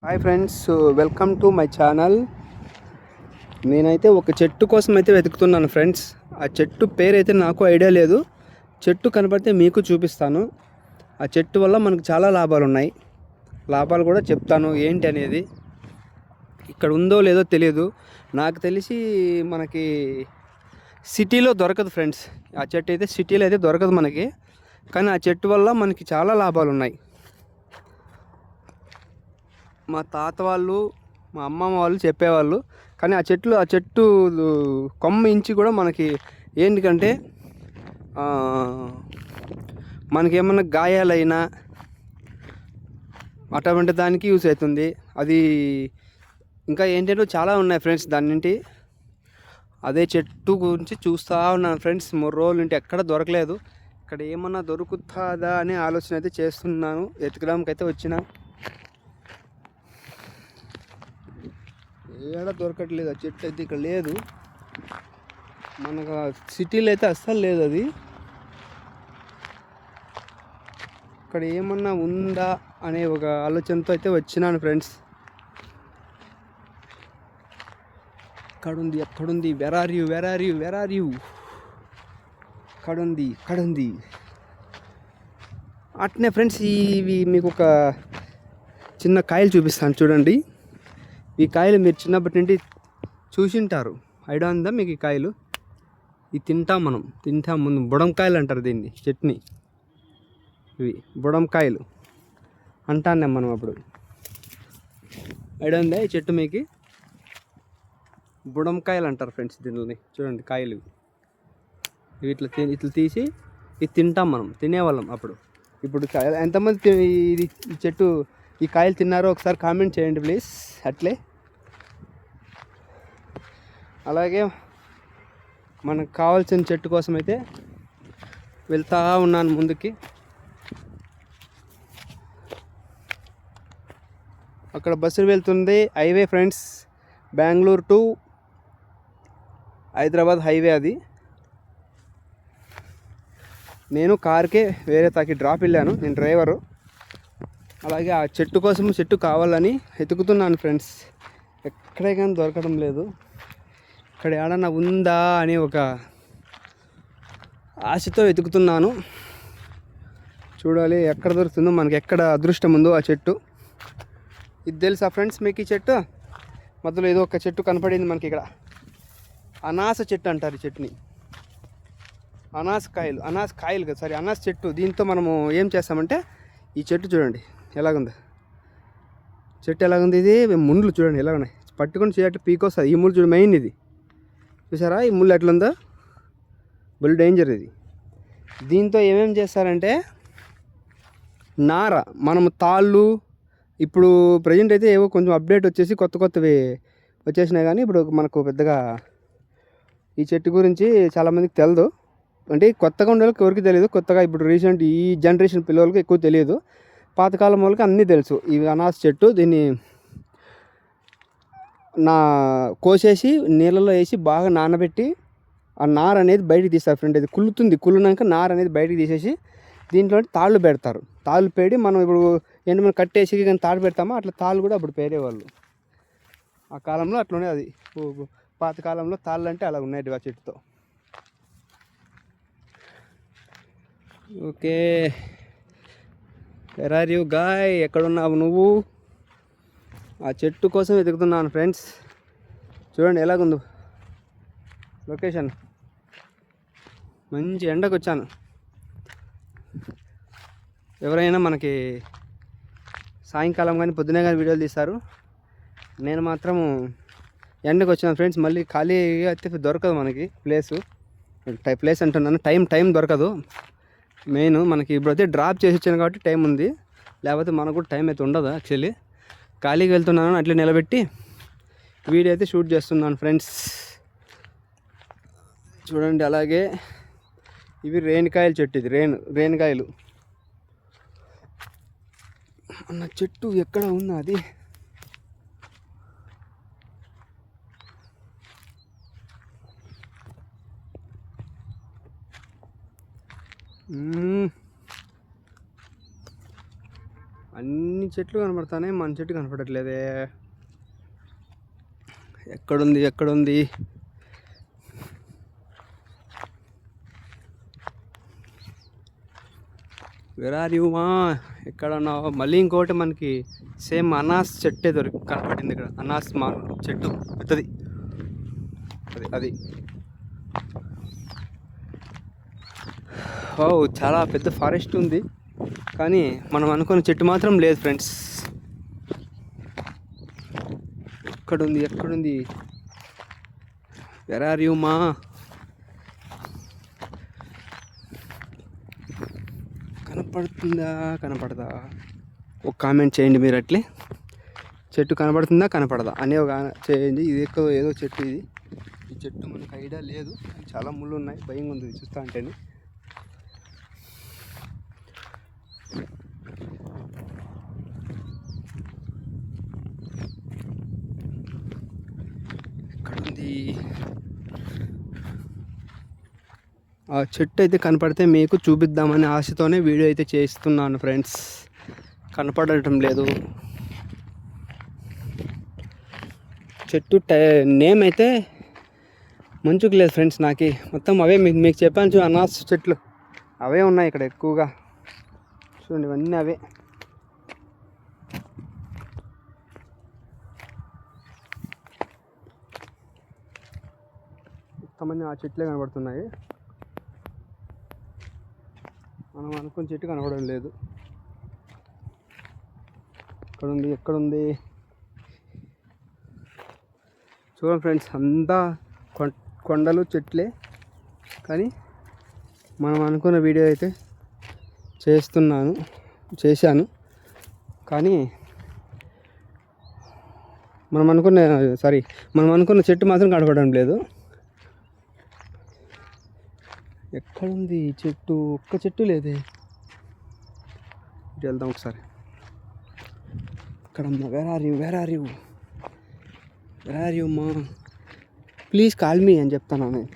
Hi friends, welcome to my channel. నేనైతే ఒక చెట్టు కోసం అయితే వెతుకుతున్నాను ఫ్రెండ్స్. ఆ చెట్టు పేరైతే నాకు ఐడియా లేదు. చెట్టు కనపడితే మీకు చూపిస్తాను. ఆ చెట్టు వల్ల మనకు చాలా లాభాలు ఉన్నాయి. లాభాలు కూడా చెప్తాను ఏంటి అనేది. ఇక్కడ ఉందో లేదో తెలియదు. నాకు తెలిసి మనకి సిటీలో దొరకదు ఫ్రెండ్స్. ఆ చెట్టు అయితే సిటీలో అయితే దొరకదు మనకి. కానీ ఆ చెట్టు వల్ల మనకి చాలా లాభాలు ఉన్నాయి. మా తాత వాళ్ళు, మా అమ్మమ్మ వాళ్ళు చెప్పేవాళ్ళు. కానీ ఆ చెట్టు కొమ్మ ఇంచి కూడా మనకి ఏంటికంటే మనకేమన్నా గాయాలైనా అటువంటి దానికి యూస్ అవుతుంది అది. ఇంకా ఏంటంటే చాలా ఉన్నాయి ఫ్రెండ్స్ దానింటి. అదే చెట్టు గురించి చూస్తూ ఉన్నాను ఫ్రెండ్స్. 3 రోజుల నుండి ఎక్కడ దొరకలేదు. ఇక్కడ ఏమన్నా దొరుకుతుందా అనే ఆలోచన అయితే చేస్తున్నాను. ఎతకడానికి అయితే వచ్చిన ఏడా దొరకట్లేదు. ఆ చెట్టు అయితే ఇక్కడ లేదు. మనకు సిటీలో అయితే అస్సలు లేదు అది. ఇక్కడ ఏమన్నా ఉందా అనే ఒక ఆలోచనతో అయితే వచ్చినాను ఫ్రెండ్స్. ఎక్కడుంది వెర్ ఆర్ యూ ఎక్కడుంది. అట్నే ఫ్రెండ్స్, ఇవి మీకు ఒక చిన్న కాయలు చూపిస్తాను చూడండి. ఈ కాయలు మీరు చిన్నప్పటి నుండి చూసింటారు. ఐడియా ఉందా మీకు ఈ కాయలు? ఇవి తింటాం ముందు. బుడంకాయలు అంటారు దీన్ని, చట్నీ. ఇవి బుడంకాయలు అంటాను మనం అప్పుడు. ఐడియా ఉందా ఈ చెట్టు మీకు? బుడంకాయలు అంటారు ఫ్రెండ్స్ దీనిని. చూడండి కాయలు ఇవి ఇట్లా తీసి ఇది తింటాం మనం, తినేవాళ్ళం అప్పుడు. ఇప్పుడు ఎంతమంది ఇది ఈ చెట్టు ఈ కాయలు తిన్నారో ఒకసారి కామెంట్ చేయండి ప్లీజ్. అట్లే అలాగే మనకు కావాల్సిన చెట్టు కోసం అయితే వెళ్తూ ఉన్నాను ముందుకి. అక్కడ బస్సులు వెళ్తుంది, highway friends. Bengaluru to Hyderabad highway అది. నేను కార్కే వేరే తాకి డ్రాప్ వెళ్ళాను, నేను డ్రైవరు. అలాగే ఆ చెట్టు కావాలని వెతుకుతున్నాను ఫ్రెండ్స్. ఎక్కడే కానీ దొరకడం లేదు. ఇక్కడ ఏడన్నా ఉందా అని ఒక ఆశతో వెతుకుతున్నాను. చూడాలి ఎక్కడ దొరుకుతుందో, మనకి ఎక్కడ అదృష్టం ఉందో ఆ చెట్టు. ఇది తెలుసా ఫ్రెండ్స్ మీకు? ఈ చెట్టు మధ్యలో ఏదో ఒక చెట్టు కనపడింది మనకి ఇక్కడ. అనాస చెట్టు అంటారు ఈ చెట్టుని. అనాస కాయలు కదా, సారీ, అనాస చెట్టు. దీంతో మనము ఏం చేస్తామంటే, ఈ చెట్టు చూడండి ఎలాగుంది. చెట్టు ఎలాగుంది, ఇది ముళ్ళు చూడండి ఎలా ఉన్నాయి. పట్టుకొని చెట్టు పీకొస్తుంది. ఈ ముళ్ళు చూడు, మెయిన్ ఇది చూసారా? ఈ ముళ్ళు ఎట్లుందో, బుల్ డేంజర్ ఇది. దీంతో ఏమేమి చేస్తారంటే నార, మనము తాళ్ళు, ఇప్పుడు ప్రజెంట్ అయితే ఏవో కొంచెం అప్డేట్ వచ్చేసి కొత్తవి వచ్చేసినాయి. కానీ ఇప్పుడు మనకు పెద్దగా ఈ చెట్టు గురించి చాలామందికి తెలియదు. అంటే కొత్తగా ఉండే వాళ్ళకి ఎవరికి తెలియదు. కొత్తగా ఇప్పుడు రీసెంట్ ఈ జనరేషన్ పిల్లలకి ఎక్కువ తెలియదు. పాతకాలం వాళ్ళకి అన్నీ తెలుసు. ఈ అనాస చెట్టు, దీన్ని కోసేసి నీళ్ళలో వేసి బాగా నానబెట్టి ఆ నార అనేది బయటికి తీస్తారు ఫ్రెండ్. అది కుళ్ళునాక నార అనేది బయటికి తీసేసి దీంట్లో తాళ్ళు పెడతారు. తాళ్ళు పెడి మనం ఇప్పుడు మనం కట్టేసి కానీ తాళ్ళు పెడతామో అట్లా తాళ్ళు కూడా అప్పుడు పేరేవాళ్ళు. ఆ కాలంలో అట్లనే అది. పాతకాలంలో తాళ్ళు అంటే అలా ఉన్నాయి ఆ చెట్టుతో. Okay, where are you guy? ఎక్కడున్నావు నువ్వు? ఆ చెట్టు కోసం వెతుకుతున్నాను ఫ్రెండ్స్. చూడండి ఎలాగుందో లొకేషన్. మంచి ఎండకు వచ్చాను. ఎవరైనా మనకి సాయంకాలం కానీ పొద్దునే కానీ వీడియోలు తీస్తారు. నేను మాత్రం ఎండకు వచ్చాను ఫ్రెండ్స్. మళ్ళీ ఖాళీగా అయితే దొరకదు మనకి ప్లేస్ అంటున్నాను. టైం దొరకదు. మెయిన్ మనకి ఇప్పుడైతే డ్రాప్ చేసి వచ్చాను కాబట్టి టైం ఉంది. లేకపోతే మనకు కూడా టైం అయితే ఉండదు. యాక్చువల్లీ ఖాళీకి వెళ్తున్నాను, అట్లా నిలబెట్టి వీడియో అయితే షూట్ చేస్తున్నాను ఫ్రెండ్స్. చూడండి అలాగే ఇవి రేణికాయల చెట్టు. ఇది రేణికాయలు అన్న చెట్టు ఎక్కడ ఉందా అది? అన్ని చెట్లు కనపడతాయి, మన చెట్టు కనపడట్లేదే. ఎక్కడుంది? వేర్ ఆర్ యూ మా? ఎక్కడ ఉన్నావు? మళ్ళీ ఇంకోటి మనకి సేమ్ అనాస్ చెట్టే కనపడింది ఇక్కడ. అనాస్ మా చెట్టు పెద్దది, అది ఓ చాలా పెద్ద ఫారెస్ట్ ఉంది, కానీ మనం అనుకున్న చెట్టు మాత్రం లేదు ఫ్రెండ్స్. ఎక్కడుంది? వేర్ ఆర్ యూ మా? కనపడదా? ఒక కామెంట్ చేయండి మీరు అట్లే. చెట్టు కనపడదా అనే ఒక చేయండి. ఇది ఏదో చెట్టు ఇది. ఈ చెట్టు మనకు ఐడియా లేదు, చాలా ముళ్ళు ఉన్నాయి, భయంగా ఉంది చూస్తా అంటేనే. ఎక్కడుంది? ఆ చెట్టు అయితే కనపడితే మీకు చూపిద్దామనే ఆశతోనే వీడియో అయితే చేస్తున్నాను ఫ్రెండ్స్. కనపడటం లేదు చెట్టు. నేమ్ అయితే మంచుకు లేదు ఫ్రెండ్స్. నాకు మొత్తం అవే మీకు చెప్పాను అనాస్ చెట్లు అవే ఉన్నాయి ఇక్కడ ఎక్కువగా. చూడండి, ఇవన్నీ అవే. మొత్తమన్నీ ఆ చెట్లే కనబడుతున్నాయి. మనం అనుకున్న చెట్టు కనపడడం లేదు. ఎక్కడుంది? చూడండి ఫ్రెండ్స్, అంతా కొండలు చెట్లే, కానీ మనం అనుకున్న వీడియో అయితే చేశాను, కానీ మనం అనుకున్న చెట్టు మాత్రం కనపడడం లేదు. ఎక్కడుంది చెట్టు? ఒక్క చెట్టు లేదే. వెళ్దాం ఒకసారి. ఎక్కడమ్మా? వేర్ ఆర్ యూ మా? ప్లీజ్ కాల్ మీ అని చెప్తాను నేను.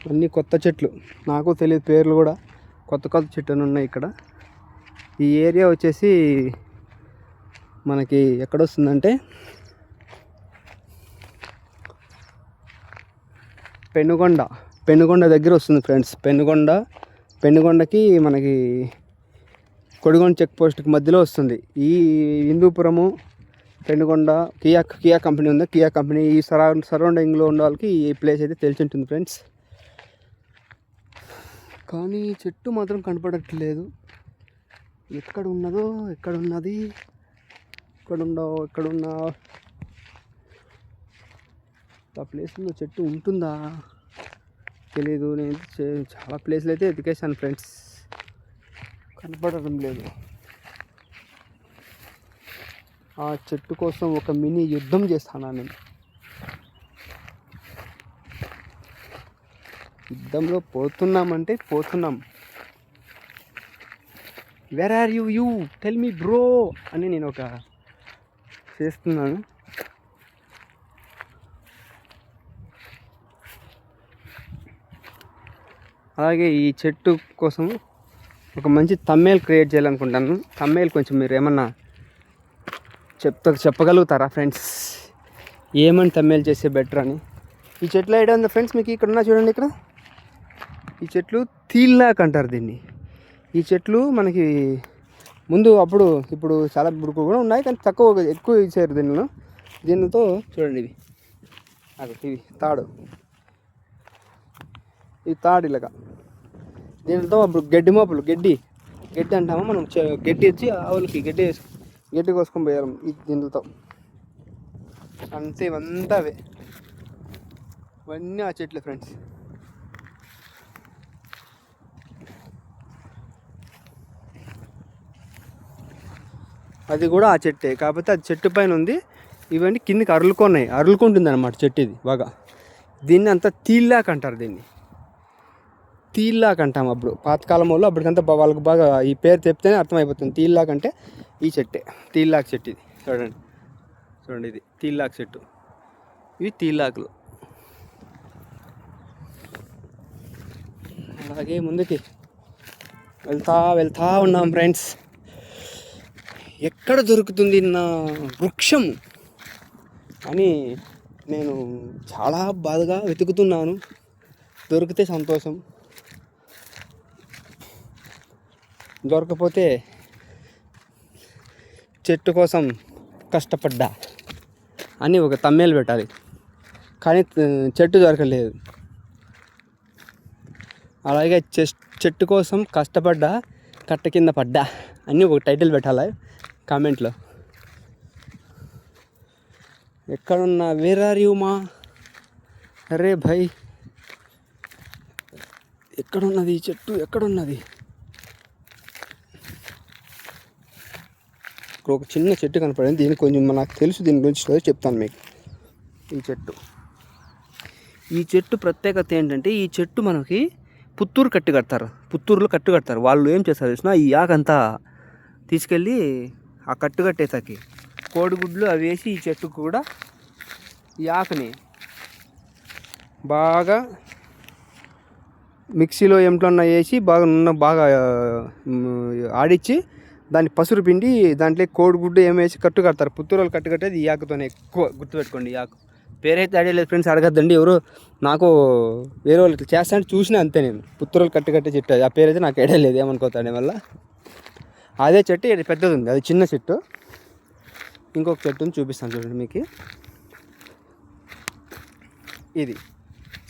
అన్నీ కొత్త చెట్లు, నాకు తెలియదు పేర్లు కూడా. కొత్త చెట్లు ఉన్నాయి ఇక్కడ. ఈ ఏరియా వచ్చేసి మనకి ఎక్కడొస్తుందంటే పెనుగొండ దగ్గర వస్తుంది ఫ్రెండ్స్. పెనుగొండకి మనకి కొడిగొండ చెక్ పోస్ట్కి మధ్యలో వస్తుంది. ఈ హిందూపురము, పెనుగొండ, కియా కంపెనీ ఉంది. కియా కంపెనీ ఈ సరౌండింగ్లో ఉన్న వాళ్ళకి ఈ ప్లేస్ అయితే తెలిసి ఉంటుంది ఫ్రెండ్స్. కానీ చెట్టు మాత్రం కనపడట్లేదు. ఎక్కడున్నది? ఎక్కడున్నావు? ఆ ప్లేస్లో చెట్టు ఉంటుందా తెలీదు. నేను చాలా ప్లేస్లు అయితే ఎతికేసాను ఫ్రెండ్స్, కనపడడం లేదు. ఆ చెట్టు కోసం ఒక మినీ యుద్ధం చేస్తాను నేను. యుద్ధంలో పోతున్నాం. Where are you tell me bro అని నేను ఒక చేస్తున్నాను. అలాగే ఈ చెట్టు కోసం ఒక మంచి థంబ్నెయిల్ క్రియేట్ చేయాలనుకుంటాను. థంబ్నెయిల్ కొంచెం మీరు ఏమన్నా చెప్పగలుగుతారా ఫ్రెండ్స్? ఏమని థంబ్నెయిల్ చేస్తే బెటర్ అని. ఈ చెట్లు ఐడియా ఉందా ఫ్రెండ్స్ మీకు? ఇక్కడ చూడండి, ఇక్కడ ఈ చెట్లు తీల్లాక్ అంటారు దీన్ని. ఈ చెట్లు మనకి ఇప్పుడు చాలా కూడా ఉన్నాయి, కానీ ఎక్కువ ఇచ్చారు దీనితో. చూడండి, ఇవి తాడు ఇలాగా. దీనితో అప్పుడు గడ్డి అంటామా మనం. గడ్డి వచ్చి ఆవులకి గడ్డి కోసుకొని పోయారు దీనితో. అంతే, ఇవంతా అవే, ఇవన్నీ ఆ చెట్లు ఫ్రెండ్స్. అది కూడా ఆ చెట్టే, కాకపోతే అది చెట్టు పైన ఉంది. ఇవన్నీ కిందకి అరులుకుంటుంది అన్నమాట చెట్టు. ఇది బాగా, దీన్ని అంతా తీల్లాక్ అంటారు. దీన్ని తీల్లాక్ అంటాం. అప్పుడు పాతకాలం వాళ్ళు అప్పటికంతా వాళ్ళకి బాగా ఈ పేరు చెప్తేనే అర్థమైపోతుంది. తీల్లాక్ అంటే ఈ చెట్టే, తీల్లాక్ చెట్టు. ఇది చూడండి, ఇది తీల్లాక్ చెట్టు. ఇవి తీల్లాకులు. అలాగే ముందుకి వెళ్తా ఉన్నాం ఫ్రెండ్స్. ఎక్కడ దొరుకుతుంది నా వృక్షం అని నేను చాలా బాధగా వెతుకుతున్నాను. దొరికితే సంతోషం, దొరకపోతే చెట్టు కోసం కష్టపడ్డా అని ఒక తమ్మేలు పెట్టాలి. కానీ చెట్టు దొరకలేదు. అలాగే చెట్టు కోసం కష్టపడ్డా, కట్ట కింద పడ్డా అని ఒక టైటిల్ పెట్టాలి కామెంట్లో. ఎక్కడున్నా వేర్ ఆర్ యూ మా? అరే భయ్, ఎక్కడున్నది ఈ చెట్టు? ఎక్కడున్నది? ఇక్కడ ఒక చిన్న చెట్టు కనపడింది. దీనికి కొంచెం నాకు తెలుసు, దీని గురించి చెప్తాను మీకు. ఈ చెట్టు ప్రత్యేకత ఏంటంటే, ఈ చెట్టు మనకి పుత్తూరులో కట్టు కడతారు. వాళ్ళు ఏం చేస్తారు తెలిసిన, ఈ ఆకంతా తీసుకెళ్ళి ఆ కట్టు కట్టేసరికి కోడిగుడ్లు అవి వేసి ఈ చెట్టుకు కూడా ఈ ఆకుని బాగా మిక్సీలో ఏమిటన్నా వేసి బాగా ఆడిచ్చి దాన్ని పసురు పిండి దాంట్లో కోడిగుడ్డు ఏమేసి కట్టు కడతారు. పుత్తూరులో కట్టు కట్టేది ఈ ఆకుతోనే. ఎక్కువ గుర్తుపెట్టుకోండి. ఈ ఆకు పేరైతే అడగలేదు ఫ్రెండ్స్, అడగద్దండి. ఎవరు నాకు వేరే వాళ్ళకి చేస్తానంటే చూసినా అంతే. నేను పుత్తూరులో కట్టే చెట్టు ఆ పేరైతే నాకు అడగలేదు, ఏమనుకోతాడే వల్ల. అదే చెట్టు ఇది పెద్దది ఉంది, అది చిన్న చెట్టు. ఇంకొక చెట్టుని చూపిస్తాను చూడండి మీకు. ఇది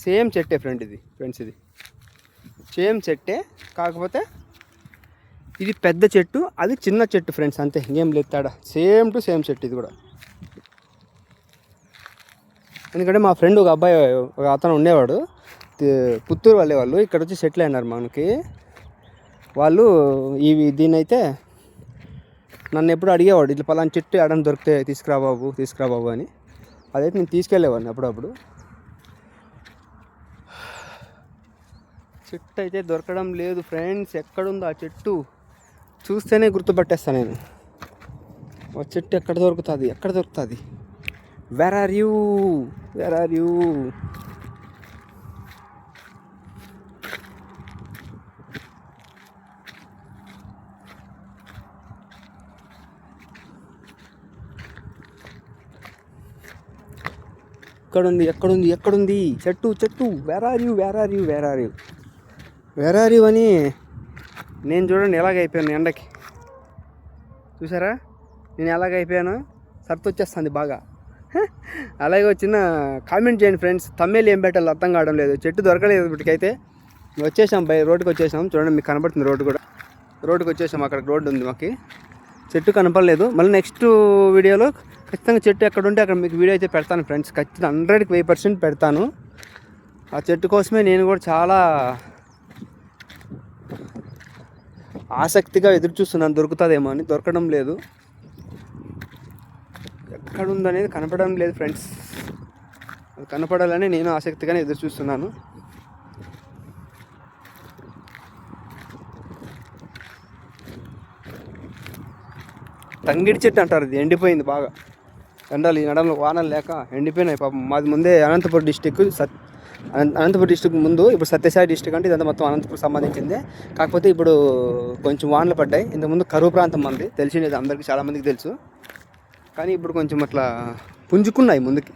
సేమ్ చెట్టే ఫ్రెండ్స్, ఇది సేమ్ చెట్టే, కాకపోతే ఇది పెద్ద చెట్టు, అది చిన్న చెట్టు ఫ్రెండ్స్, అంతే. ఇంకేం లేదు తేడా. సేమ్ టు సేమ్ చెట్టు ఇది కూడా. ఎందుకంటే మా ఫ్రెండ్ ఒక అబ్బాయి, ఒక అతను ఉండేవాడు, పుత్తూరు వాళ్ళు ఇక్కడ వచ్చి సెటిల్ అయినారు మనకి. వాళ్ళు దీన్నైతే నన్ను ఎప్పుడు అడిగేవాడు, ఇట్లా పలానా చెట్టు ఎడని దొరికితే తీసుకురా బాబు అని. అదైతే నేను తీసుకెళ్ళేవాడిని అప్పుడప్పుడు. చెట్టు అయితే దొరకడం లేదు ఫ్రెండ్స్. ఎక్కడుందో ఆ చెట్టు చూస్తేనే గుర్తుపట్టేస్తాను నేను. ఆ చెట్టు ఎక్కడ దొరుకుతుంది? Where are you? ఎక్కడుంది చెట్టు? వేర్ ఆర్ యూ అని నేను చూడండి ఎలాగైపోయాను ఎండకి. చూసారా నేను ఎలాగైపోయాను? సర్త్ వచ్చేస్తుంది బాగా. అలాగే వచ్చిన కామెంట్ చేయండి ఫ్రెండ్స్. తమ్మేలు ఏం పెట్టాలో అర్థం కావడం లేదు. చెట్టు దొరకలేదు ఇప్పటికైతే. వచ్చేసాం రోడ్డుకి వచ్చేసాం. చూడండి మీకు కనపడుతుంది రోడ్డుకి వచ్చేసాం. అక్కడ రోడ్డు ఉంది మాకు. చెట్టు కనపడలేదు. మళ్ళీ నెక్స్ట్ వీడియోలో ఖచ్చితంగా చెట్టు ఎక్కడ ఉంటే అక్కడ మీకు వీడియో అయితే పెడతాను ఫ్రెండ్స్. ఖచ్చితంగా 100% పెడతాను. ఆ చెట్టు కోసమే నేను కూడా చాలా ఆసక్తిగా ఎదురు చూస్తున్నాను, దొరుకుతుందేమో అని. దొరకడం లేదు. ఎక్కడుందనేది కనపడడం లేదు ఫ్రెండ్స్. అది కనపడాలని నేను ఆసక్తిగానే ఎదురు చూస్తున్నాను. తంగిడి చెట్టు అంటారు. ఇది ఎండిపోయింది బాగా. ఎండలు ఈ నడంలో వానలు లేక ఎండిపోయినాయి పాపం. మాది ముందే అనంతపురం డిస్టిక్ ముందు. ఇప్పుడు సత్యసాయి డిస్టిక్ అంటే ఇదంతా మొత్తం అనంతపురం సంబంధించిందే. కాకపోతే ఇప్పుడు కొంచెం వానలు పడ్డాయి. ఇంతకుముందు కరువు ప్రాంతం మంది, తెలిసినది అందరికీ, చాలామందికి తెలుసు. కానీ ఇప్పుడు కొంచెం అట్లా పుంజుకున్నాయి ముందుకి.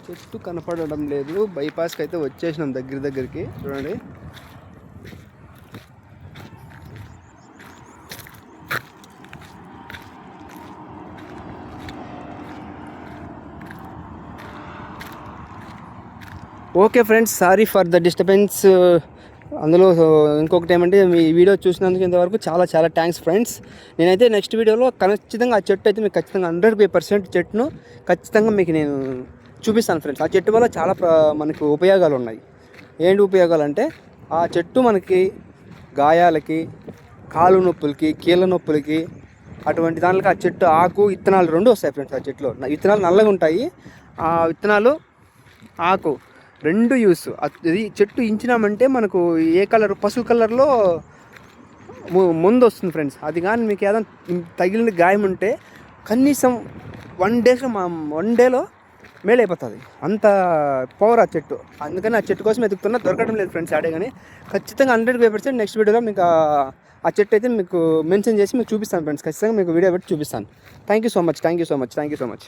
చెట్టు కనపడడం లేదు. బైపాస్కి అయితే వచ్చేసినాం దగ్గరికి. చూడండి okay friends, sorry for the disturbance. అందులో ఇంకొకటి ఏమంటే, మీ వీడియో చూసినందుకు ఇంతవరకు చాలా థ్యాంక్స్ ఫ్రెండ్స్. నేనైతే నెక్స్ట్ వీడియోలో ఖచ్చితంగా ఆ చెట్టు అయితే మీకు ఖచ్చితంగా 100% చెట్టును ఖచ్చితంగా మీకు నేను చూపిస్తాను ఫ్రెండ్స్. ఆ చెట్టు వల్ల చాలా మనకు ఉపయోగాలు ఉన్నాయి. ఏంటి ఉపయోగాలు అంటే, ఆ చెట్టు మనకి గాయాలకి, కాలు నొప్పులకి, కీళ్ళ నొప్పులకి, అటువంటి దానికి ఆ చెట్టు ఆకు, విత్తనాలు 2 వస్తాయి ఫ్రెండ్స్. ఆ చెట్టులో విత్తనాలు నల్లగా ఉంటాయి. ఆ విత్తనాలు, ఆకు 2 యూస్. అది చెట్టు ఇంచినామంటే మనకు ఏ కలర్, పసుపు కలర్లో ముందు వస్తుంది ఫ్రెండ్స్. అది కానీ మీకు ఏదైనా తగిలిన గాయం ఉంటే కనీసం వన్ డేలో మేలు అయిపోతుంది, అంత పవర్ ఆ చెట్టు. అందుకని ఆ చెట్టు కోసం వెతుకుతున్నా, దొరకడం లేదు ఫ్రెండ్స్ ఆడే. కానీ ఖచ్చితంగా 100% నెక్స్ట్ వీడియోలో మీకు ఆ చెట్టు అయితే మీకు మెన్షన్ చేసి మీకు చూపిస్తాను ఫ్రెండ్స్. ఖచ్చితంగా మీకు వీడియో పెట్టి చూపిస్తాను. Thank you so much.